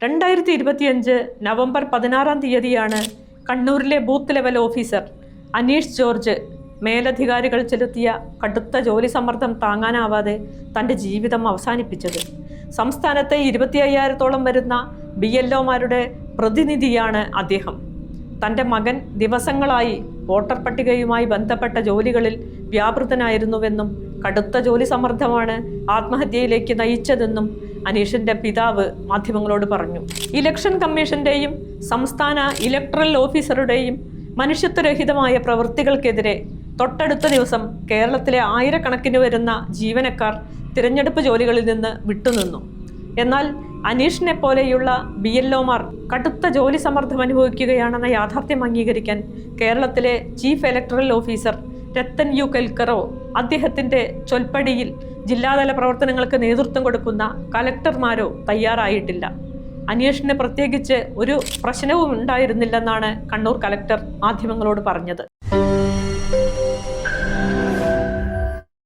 2025 November 16-ാം തീയതിയാണ് കണ്ണൂരിലെ booth level officer Aneesh George മേലധികാരികൾ ചെലുത്തിയ കടുത്ത ജോലി സമ്മർദ്ദം താങ്ങാനാവാതെ തൻ്റെ ജീവിതം അവസാനിപ്പിച്ചത്. സംസ്ഥാനത്തെ 25,000-ഓളം വരുന്ന BLOമാരുടെ പ്രതിനിധിയാണ് അദ്ദേഹം. തൻ്റെ മകൻ ദിവസങ്ങളായി വോട്ടർ പട്ടികയുമായി ബന്ധപ്പെട്ട ജോലികളിൽ വ്യാപൃതനായിരുന്നുവെന്നും കടുത്ത ജോലി സമ്മർദ്ദമാണ് ആത്മഹത്യയിലേക്ക് നയിച്ചതെന്നും അനീഷിന്റെ പിതാവ് മാധ്യമങ്ങളോട് പറഞ്ഞു. ഇലക്ഷൻ കമ്മീഷന്റെയും സംസ്ഥാന ഇലക്ട്രൽ ഓഫീസറുടെയും മനുഷ്യത്വരഹിതമായ പ്രവൃത്തികൾക്കെതിരെ തൊട്ടടുത്ത ദിവസം കേരളത്തിലെ ആയിരക്കണക്കിന് വരുന്ന ജീവനക്കാർ തിരഞ്ഞെടുപ്പ് ജോലികളിൽ നിന്ന് വിട്ടുനിന്നു. എന്നാൽ അനീഷിനെ പോലെയുള്ള BLOമാർ കടുത്ത ജോലി സമ്മർദ്ദം അനുഭവിക്കുകയാണെന്ന യാഥാർത്ഥ്യം അംഗീകരിക്കാൻ കേരളത്തിലെ chief electoral officer Rathan U കെൽക്കറോ അദ്ദേഹത്തിൻ്റെ ചൊൽപ്പടിയിൽ ജില്ലാതല പ്രവർത്തനങ്ങൾക്ക് നേതൃത്വം കൊടുക്കുന്ന കലക്ടർമാരോ തയ്യാറായിട്ടില്ല. അനീഷിന് പ്രത്യേകിച്ച് ഒരു പ്രശ്നവും ഉണ്ടായിരുന്നില്ലെന്നാണ് കണ്ണൂർ കലക്ടർ മാധ്യമങ്ങളോട് പറഞ്ഞത്.